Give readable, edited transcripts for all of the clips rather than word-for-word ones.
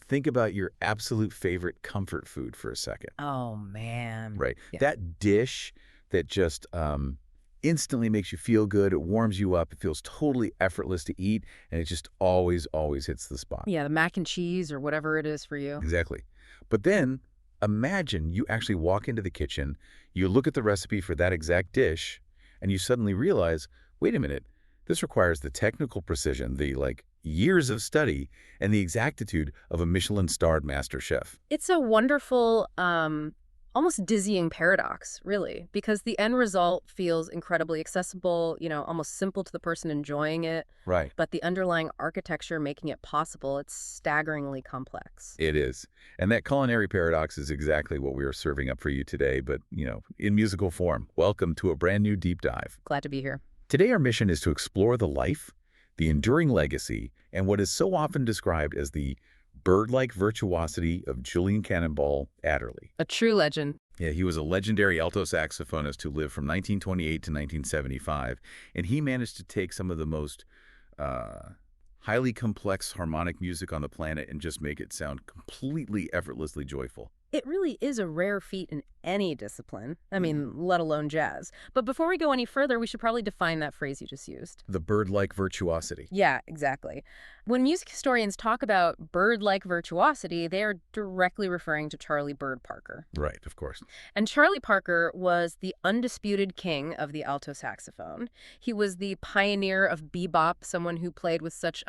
Think about your absolute favorite comfort food for a second. Oh, man. Right. Yeah. That dish that just instantly makes you feel good, it warms you up, it feels totally effortless to eat, and it just always, always hits the spot. Yeah, the mac and cheese or whatever it is for you. Exactly. But then imagine you actually walk into the kitchen, you look at the recipe for that exact dish, and you suddenly realize, wait a minute, this requires the technical precision, the years of study, and the exactitude of a Michelin-starred master chef. It's a wonderful, almost dizzying paradox, really, because the end result feels incredibly accessible, almost simple to the person enjoying it. Right. But the underlying architecture making it possible, it's staggeringly complex. It is. And that culinary paradox is exactly what we are serving up for you today, but, in musical form. Welcome to a brand new deep dive. Glad to be here. Today, our mission is to explore the life, the enduring legacy, and what is so often described as the bird-like virtuosity of Julian Cannonball Adderley. A true legend. Yeah, he was a legendary alto saxophonist who lived from 1928 to 1975, and he managed to take some of the most highly complex harmonic music on the planet and just make it sound completely effortlessly joyful. It really is a rare feat in any discipline. I mean, let alone jazz. But before we go any further, we should probably define that phrase you just used. The bird-like virtuosity. Yeah, exactly. When music historians talk about bird-like virtuosity, they are directly referring to Charlie Bird Parker. Right, of course. And Charlie Parker was the undisputed king of the alto saxophone. He was the pioneer of bebop, someone who played with such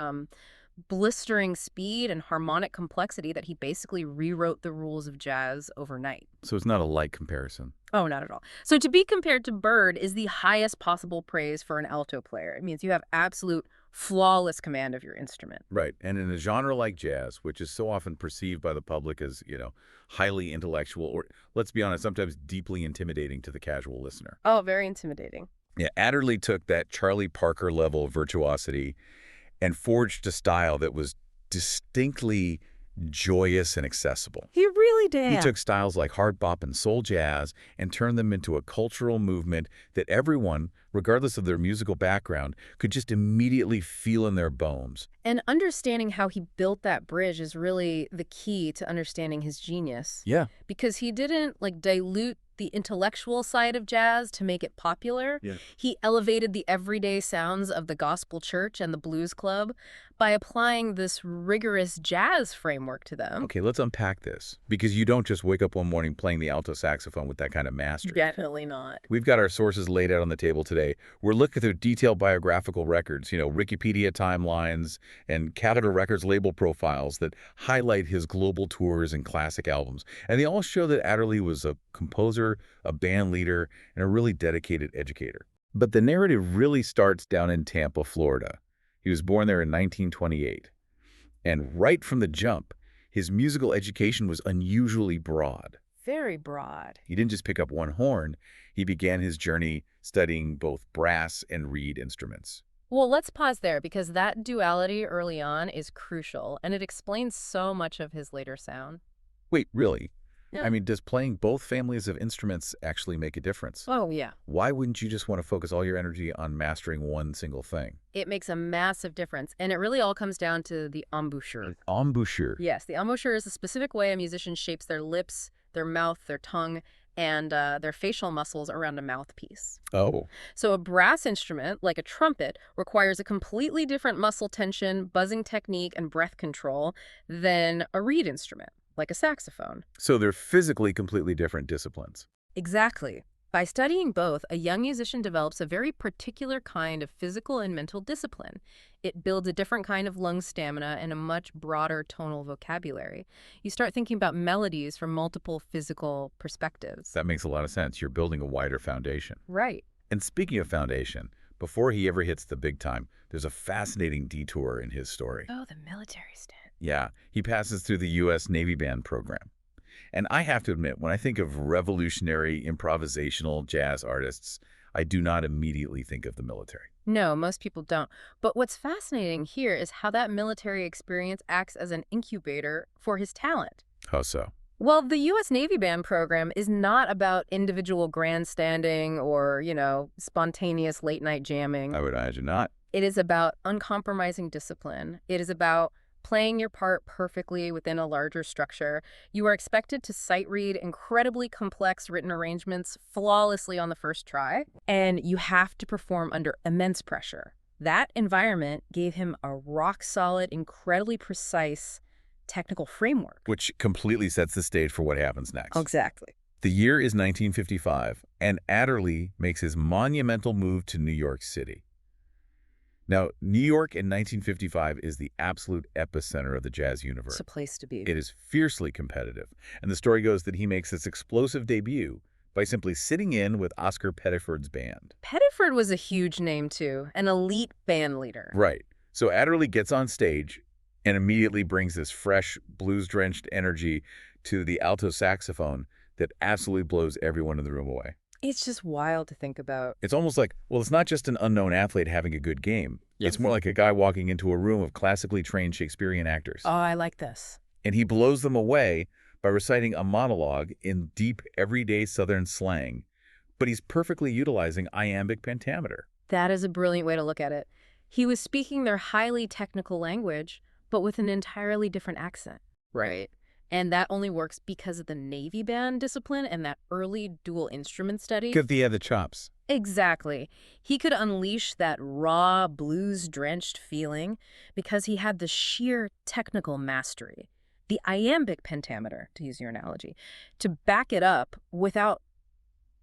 blistering speed and harmonic complexity that he basically rewrote the rules of jazz overnight. So it's not a light comparison. Oh, not at all. So to be compared to Bird is the highest possible praise for an alto player. It means you have absolute flawless command of your instrument. Right. And in a genre like jazz, which is so often perceived by the public as, highly intellectual, or let's be honest, sometimes deeply intimidating to the casual listener. Oh, very intimidating. Yeah, Adderley took that Charlie Parker level of virtuosity and forged a style that was distinctly joyous and accessible. He really did. He took styles like hard bop and soul jazz and turned them into a cultural movement that everyone, regardless of their musical background, could just immediately feel in their bones. And understanding how he built that bridge is really the key to understanding his genius. Yeah. Because he didn't dilute the intellectual side of jazz to make it popular. Yeah. He elevated the everyday sounds of the gospel church and the blues club by applying this rigorous jazz framework to them. Okay, let's unpack this, because you don't just wake up one morning playing the alto saxophone with that kind of mastery. Definitely not. We've got our sources laid out on the table today. We're looking through detailed biographical records, Wikipedia timelines and Capitol Records label profiles that highlight his global tours and classic albums. And they all show that Adderley was a composer, a band leader, and a really dedicated educator. But the narrative really starts down in Tampa, Florida. He was born there in 1928. And right from the jump, his musical education was unusually broad. Very broad. He didn't just pick up one horn. He began his journey studying both brass and reed instruments. Well, let's pause there because that duality early on is crucial, and it explains so much of his later sound. Wait, really? Yeah. I mean, does playing both families of instruments actually make a difference? Oh, yeah. Why wouldn't you just want to focus all your energy on mastering one single thing? It makes a massive difference, and it really all comes down to the embouchure. Embouchure. Yes, the embouchure is a specific way a musician shapes their lips, their mouth, their tongue, and their facial muscles around a mouthpiece. Oh. So a brass instrument, like a trumpet, requires a completely different muscle tension, buzzing technique, and breath control than a reed instrument, like a saxophone. So they're physically completely different disciplines. Exactly. By studying both, a young musician develops a very particular kind of physical and mental discipline. It builds a different kind of lung stamina and a much broader tonal vocabulary. You start thinking about melodies from multiple physical perspectives. That makes a lot of sense. You're building a wider foundation. Right. And speaking of foundation, before he ever hits the big time, there's a fascinating detour in his story. Oh, the military stint. Yeah, he passes through the U.S. Navy Band program. And I have to admit, when I think of revolutionary improvisational jazz artists, I do not immediately think of the military. No, most people don't. But what's fascinating here is how that military experience acts as an incubator for his talent. How so? Well, the U.S. Navy Band program is not about individual grandstanding or, spontaneous late-night jamming. I would imagine not. It is about uncompromising discipline. It is about playing your part perfectly within a larger structure. You are expected to sight read incredibly complex written arrangements flawlessly on the first try, and you have to perform under immense pressure. That environment gave him a rock-solid, incredibly precise technical framework. Which completely sets the stage for what happens next. Exactly. The year is 1955, and Adderley makes his monumental move to New York City. Now, New York in 1955 is the absolute epicenter of the jazz universe. It's a place to be. It is fiercely competitive, and the story goes that he makes this explosive debut by simply sitting in with Oscar Pettiford's band. Pettiford was a huge name, too, an elite band leader. Right. So Adderley gets on stage and immediately brings this fresh, blues-drenched energy to the alto saxophone that absolutely blows everyone in the room away. It's just wild to think about. It's almost like, well, it's not just an unknown athlete having a good game. Yes. It's more like a guy walking into a room of classically trained Shakespearean actors. Oh, I like this. And he blows them away by reciting a monologue in deep, everyday Southern slang, but he's perfectly utilizing iambic pentameter. That is a brilliant way to look at it. He was speaking their highly technical language, but with an entirely different accent. Right. And that only works because of the Navy band discipline and that early dual instrument study. Because he had the chops. Exactly. He could unleash that raw, blues-drenched feeling because he had the sheer technical mastery, the iambic pentameter, to use your analogy, to back it up without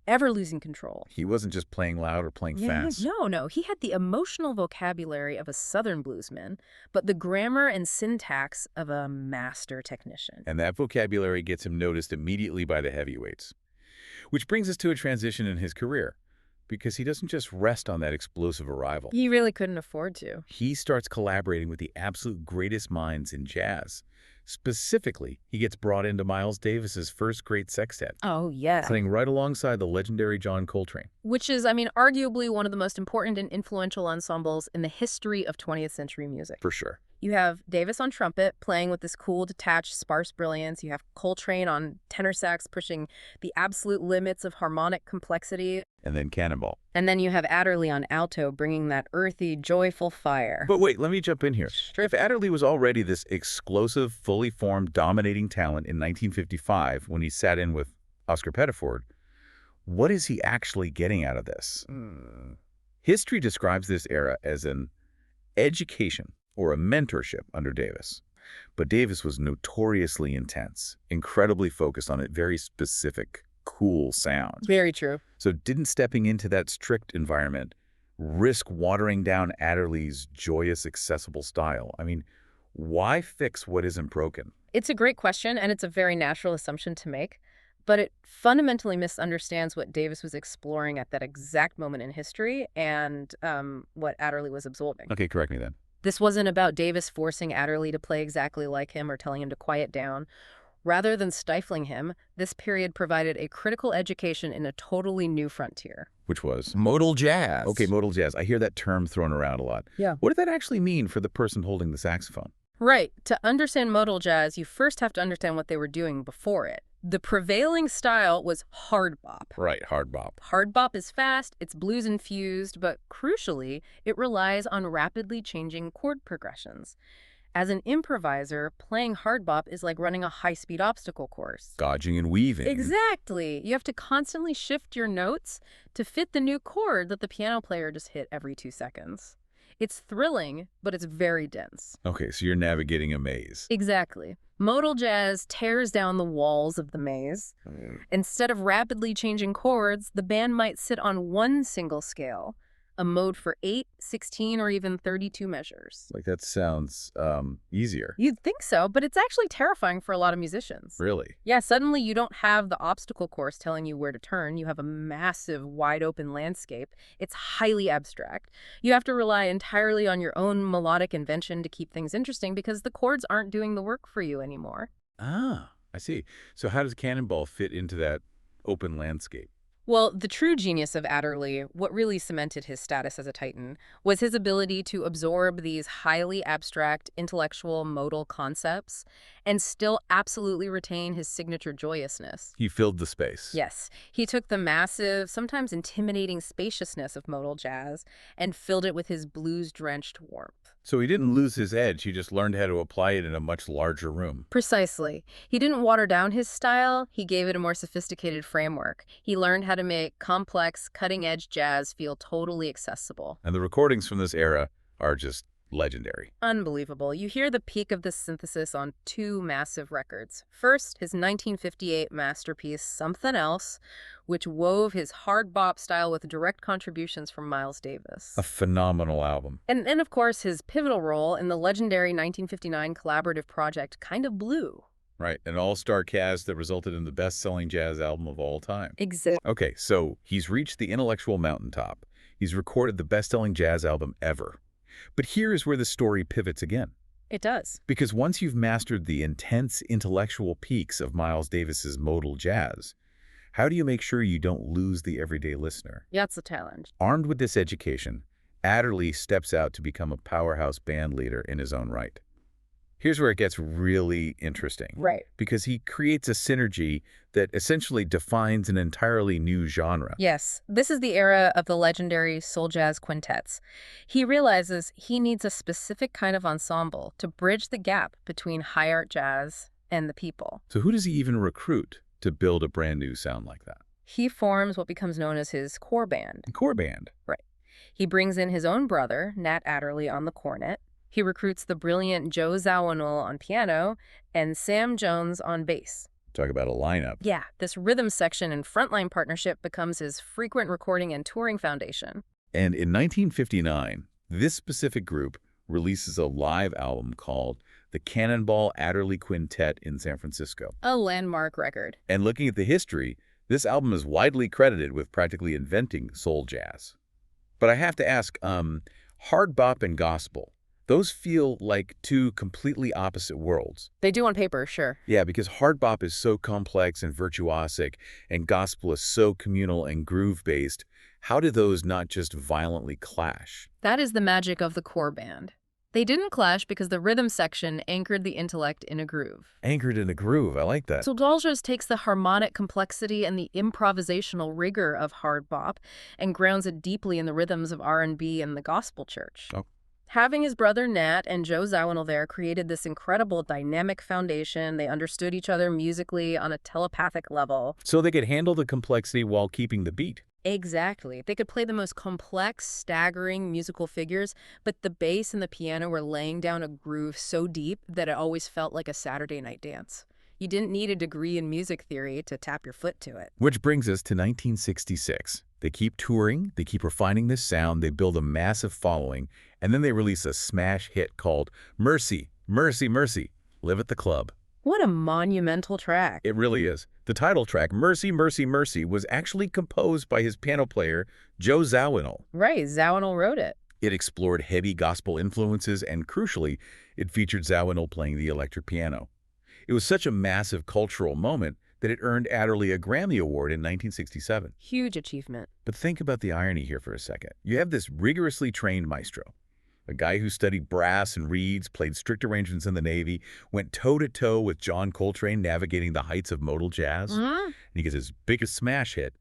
ever losing control. He wasn't just playing loud or playing fast. No. He had the emotional vocabulary of a Southern bluesman, but the grammar and syntax of a master technician. And that vocabulary gets him noticed immediately by the heavyweights. Which brings us to a transition in his career, because he doesn't just rest on that explosive arrival. He really couldn't afford to. He starts collaborating with the absolute greatest minds in jazz. Specifically, he gets brought into Miles Davis's first great sextet. Oh, yeah. Playing right alongside the legendary John Coltrane. Which is, arguably one of the most important and influential ensembles in the history of 20th century music. For sure. You have Davis on trumpet playing with this cool, detached, sparse brilliance. You have Coltrane on tenor sax pushing the absolute limits of harmonic complexity. And then Cannonball. And then you have Adderley on alto bringing that earthy, joyful fire. But wait, let me jump in here. Sure. If Adderley was already this explosive, fully formed, dominating talent in 1955 when he sat in with Oscar Pettiford, what is he actually getting out of this? History describes this era as an education or a mentorship under Davis. But Davis was notoriously intense, incredibly focused on a very specific, cool sound. Very true. So didn't stepping into that strict environment risk watering down Adderley's joyous, accessible style? I mean, why fix what isn't broken? It's a great question, and it's a very natural assumption to make, but it fundamentally misunderstands what Davis was exploring at that exact moment in history and what Adderley was absorbing. Okay, correct me then. This wasn't about Davis forcing Adderley to play exactly like him or telling him to quiet down. Rather than stifling him, this period provided a critical education in a totally new frontier. Which was? Modal jazz. Okay, modal jazz. I hear that term thrown around a lot. Yeah. What did that actually mean for the person holding the saxophone? Right. To understand modal jazz, you first have to understand what they were doing before it. The prevailing style was hard bop. Right, hard bop. Hard bop is fast, it's blues infused, but crucially, it relies on rapidly changing chord progressions. As an improviser, playing hard bop is like running a high-speed obstacle course. Dodging and weaving. Exactly. You have to constantly shift your notes to fit the new chord that the piano player just hit every 2 seconds. It's thrilling, but it's very dense. Okay, so you're navigating a maze. Exactly. Modal jazz tears down the walls of the maze. Instead of rapidly changing chords, the band might sit on one single scale, a mode for 8, 16, or even 32 measures. Like that sounds easier. You'd think so, but it's actually terrifying for a lot of musicians. Really? Yeah, suddenly you don't have the obstacle course telling you where to turn. You have a massive, wide-open landscape. It's highly abstract. You have to rely entirely on your own melodic invention to keep things interesting because the chords aren't doing the work for you anymore. Ah, I see. So how does Cannonball fit into that open landscape? Well, the true genius of Adderley, what really cemented his status as a titan, was his ability to absorb these highly abstract, intellectual, modal concepts and still absolutely retain his signature joyousness. He filled the space. Yes. He took the massive, sometimes intimidating spaciousness of modal jazz and filled it with his blues-drenched warmth. So he didn't lose his edge, he just learned how to apply it in a much larger room. Precisely. He didn't water down his style, he gave it a more sophisticated framework. He learned how to make complex, cutting-edge jazz feel totally accessible. And the recordings from this era are just legendary. Unbelievable. You hear the peak of this synthesis on two massive records. First, his 1958 masterpiece, Something Else, which wove his hard bop style with direct contributions from Miles Davis. A phenomenal album. And of course, his pivotal role in the legendary 1959 collaborative project, Kind of Blue. Right, an all-star cast that resulted in the best-selling jazz album of all time. Exactly. Okay, so he's reached the intellectual mountaintop. He's recorded the best-selling jazz album ever. But here is where the story pivots again. It does. Because once you've mastered the intense intellectual peaks of Miles Davis's modal jazz, how do you make sure you don't lose the everyday listener? That's the challenge. Armed with this education, Adderley steps out to become a powerhouse band leader in his own right. Here's where it gets really interesting. Right. Because he creates a synergy that essentially defines an entirely new genre. Yes, this is the era of the legendary soul jazz quintets. He realizes he needs a specific kind of ensemble to bridge the gap between high art jazz and the people. So who does he even recruit to build a brand new sound like that? He forms what becomes known as his core band. Core band. Right. He brings in his own brother, Nat Adderley, on the cornet. He recruits the brilliant Joe Zawinul on piano and Sam Jones on bass. Talk about a lineup. Yeah, this rhythm section and frontline partnership becomes his frequent recording and touring foundation. And in 1959, this specific group releases a live album called the Cannonball Adderley Quintet in San Francisco. A landmark record. And looking at the history, this album is widely credited with practically inventing soul jazz. But I have to ask, hard bop and gospel, those feel like two completely opposite worlds. They do on paper, sure. Yeah, because hard bop is so complex and virtuosic, and gospel is so communal and groove-based. How do those not just violently clash? That is the magic of the core band. They didn't clash because the rhythm section anchored the intellect in a groove. Anchored in a groove, I like that. So Daljas takes the harmonic complexity and the improvisational rigor of hard bop and grounds it deeply in the rhythms of R&B and the gospel church. Oh. Having his brother Nat and Joe Zawinul there created this incredible dynamic foundation. They understood each other musically on a telepathic level. So they could handle the complexity while keeping the beat. Exactly. They could play the most complex, staggering musical figures, but the bass and the piano were laying down a groove so deep that it always felt like a Saturday night dance. You didn't need a degree in music theory to tap your foot to it. Which brings us to 1966. They keep touring, they keep refining this sound, they build a massive following, and then they release a smash hit called Mercy, Mercy, Mercy, Live at the Club. What a monumental track. It really is. The title track, Mercy, Mercy, Mercy, was actually composed by his piano player, Joe Zawinul. Right, Zawinul wrote it. It explored heavy gospel influences, and crucially, it featured Zawinul playing the electric piano. It was such a massive cultural moment that it earned Adderley a Grammy Award in 1967. Huge achievement. But think about the irony here for a second. You have this rigorously trained maestro, a guy who studied brass and reeds, played strict arrangements in the Navy, went toe-to-toe with John Coltrane navigating the heights of modal jazz, and he gets his biggest smash hit,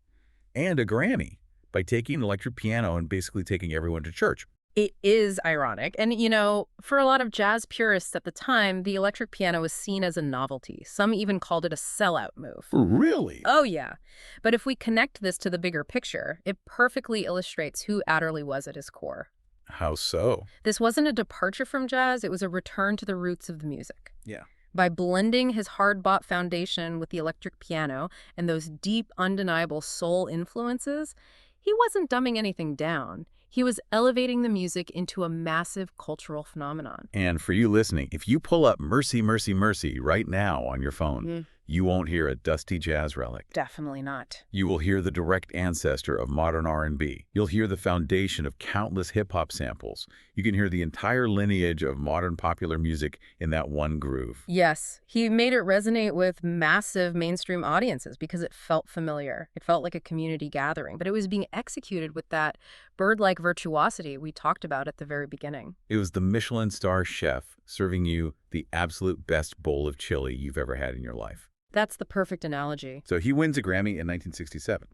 and a Grammy, by taking an electric piano and basically taking everyone to church. It is ironic. And, you know, for a lot of jazz purists at the time, the electric piano was seen as a novelty. Some even called it a sellout move. Really? Oh, yeah. But if we connect this to the bigger picture, it perfectly illustrates who Adderley was at his core. How so? This wasn't a departure from jazz. It was a return to the roots of the music. Yeah. By blending his hard bop foundation with the electric piano and those deep, undeniable soul influences, he wasn't dumbing anything down. He was elevating the music into a massive cultural phenomenon. And for you listening, if you pull up Mercy, Mercy, Mercy right now on your phone, you won't hear a dusty jazz relic. Definitely not. You will hear the direct ancestor of modern R&B. You'll hear the foundation of countless hip-hop samples. You can hear the entire lineage of modern popular music in that one groove. Yes, he made it resonate with massive mainstream audiences because it felt familiar. It felt like a community gathering, but it was being executed with that bird-like virtuosity we talked about at the very beginning. It was the Michelin star chef serving you the absolute best bowl of chili you've ever had in your life. That's the perfect analogy. So he wins a Grammy in 1967.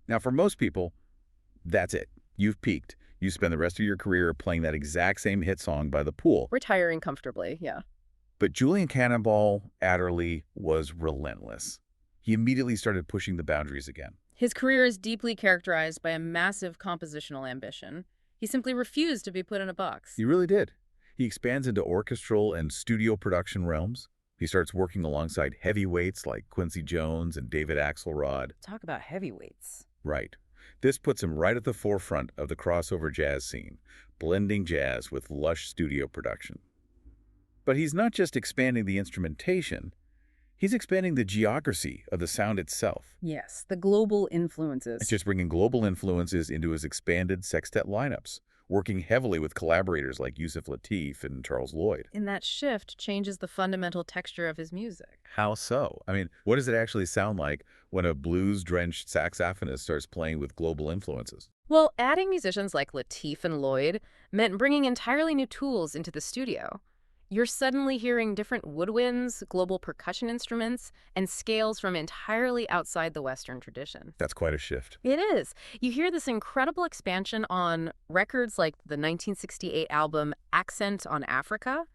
Now, for most people, that's it. You've peaked. You spend the rest of your career playing that exact same hit song by the pool. Retiring comfortably, yeah. But Julian Cannonball Adderley was relentless. He immediately started pushing the boundaries again. His career is deeply characterized by a massive compositional ambition. He simply refused to be put in a box. He really did. He expands into orchestral and studio production realms. He starts working alongside heavyweights like Quincy Jones and David Axelrod. Talk about heavyweights. Right. This puts him right at the forefront of the crossover jazz scene, blending jazz with lush studio production. But he's not just expanding the instrumentation, he's expanding the geography of the sound itself. Yes, the global influences. It's just bringing global influences into his expanded sextet lineups, working heavily with collaborators like Yusef Lateef and Charles Lloyd. And that shift changes the fundamental texture of his music. How so? I mean, what does it actually sound like when a blues-drenched saxophonist starts playing with global influences? Well, adding musicians like Lateef and Lloyd meant bringing entirely new tools into the studio. You're suddenly hearing different woodwinds, global percussion instruments, and scales from entirely outside the Western tradition. That's quite a shift. It is. You hear this incredible expansion on records like the 1968 album Accent on Africa.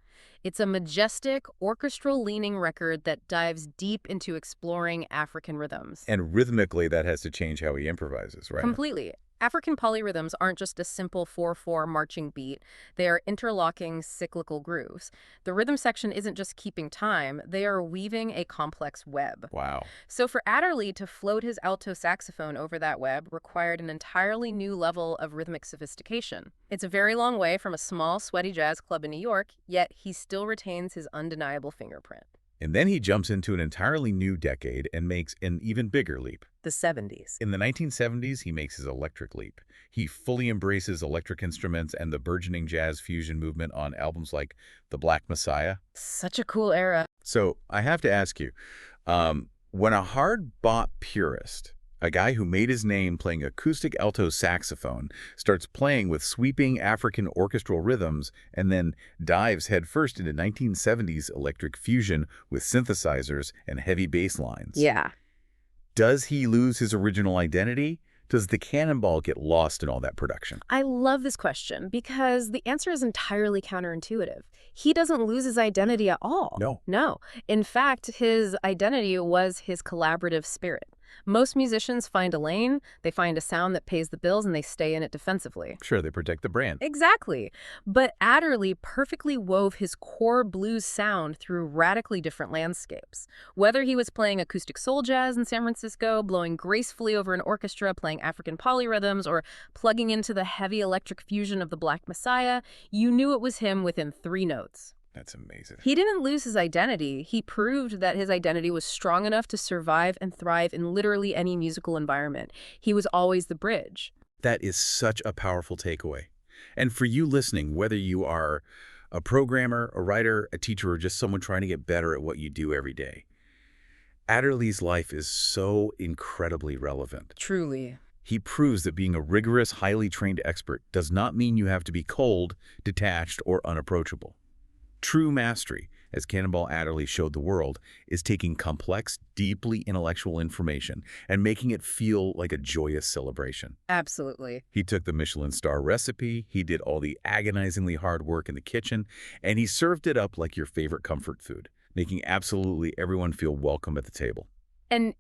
It's a majestic, orchestral-leaning record that dives deep into exploring African rhythms. And rhythmically, that has to change how he improvises, right? Completely. African polyrhythms aren't just a simple 4/4 marching beat. They are interlocking cyclical grooves. The rhythm section isn't just keeping time, they are weaving a complex web. Wow. So for Adderley to float his alto saxophone over that web required an entirely new level of rhythmic sophistication. It's a very long way from a small, sweaty jazz club in New York, yet he still retains his undeniable fingerprint. And then he jumps into an entirely new decade and makes an even bigger leap. The 70s. In the 1970s, he makes his electric leap. He fully embraces electric instruments and the burgeoning jazz fusion movement on albums like The Black Messiah. Such a cool era. So I have to ask you, when a hard-bop purist, a guy who made his name playing acoustic alto saxophone, starts playing with sweeping African orchestral rhythms and then dives headfirst into 1970s electric fusion with synthesizers and heavy bass lines. Yeah. Does he lose his original identity? Does the Cannonball get lost in all that production? I love this question because the answer is entirely counterintuitive. He doesn't lose his identity at all. No. In fact, his identity was his collaborative spirit. Most musicians find a lane, they find a sound that pays the bills, and they stay in it defensively. Sure, they protect the brand. Exactly. But Adderley perfectly wove his core blues sound through radically different landscapes. Whether he was playing acoustic soul jazz in San Francisco, blowing gracefully over an orchestra, playing African polyrhythms, or plugging into the heavy electric fusion of the Black Messiah, you knew it was him within 3 notes. That's amazing. He didn't lose his identity. He proved that his identity was strong enough to survive and thrive in literally any musical environment. He was always the bridge. That is such a powerful takeaway. And for you listening, whether you are a programmer, a writer, a teacher, or just someone trying to get better at what you do every day, Adderley's life is so incredibly relevant. Truly. He proves that being a rigorous, highly trained expert does not mean you have to be cold, detached, or unapproachable. True mastery, as Cannonball Adderley showed the world, is taking complex, deeply intellectual information and making it feel like a joyous celebration. Absolutely. He took the Michelin star recipe, he did all the agonizingly hard work in the kitchen, and he served it up like your favorite comfort food, making absolutely everyone feel welcome at the table. And,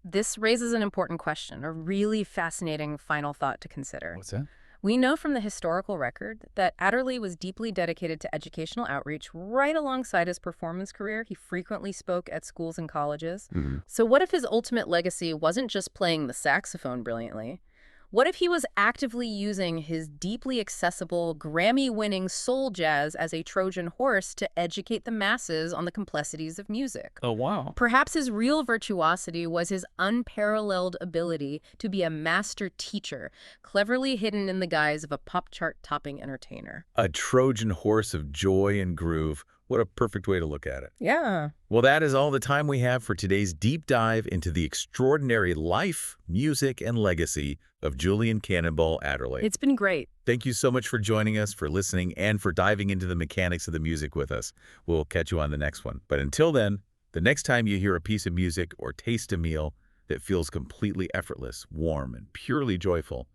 this raises an important question, a really fascinating final thought to consider. What's that? We know from the historical record that Adderley was deeply dedicated to educational outreach right alongside his performance career. He frequently spoke at schools and colleges. So what if his ultimate legacy wasn't just playing the saxophone brilliantly? What if he was actively using his deeply accessible, Grammy-winning soul jazz as a Trojan horse to educate the masses on the complexities of music? Oh, wow. Perhaps his real virtuosity was his unparalleled ability to be a master teacher, cleverly hidden in the guise of a pop chart-topping entertainer. A Trojan horse of joy and groove. What a perfect way to look at it. Yeah. Well, that is all the time we have for today's deep dive into the extraordinary life, music, and legacy of Julian Cannonball Adderley. It's been great. Thank you so much for joining us, for listening, and for diving into the mechanics of the music with us. We'll catch you on the next one. But until then, the next time you hear a piece of music or taste a meal that feels completely effortless, warm, and purely joyful,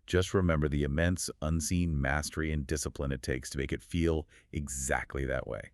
Just remember the immense unseen mastery and discipline it takes to make it feel exactly that way.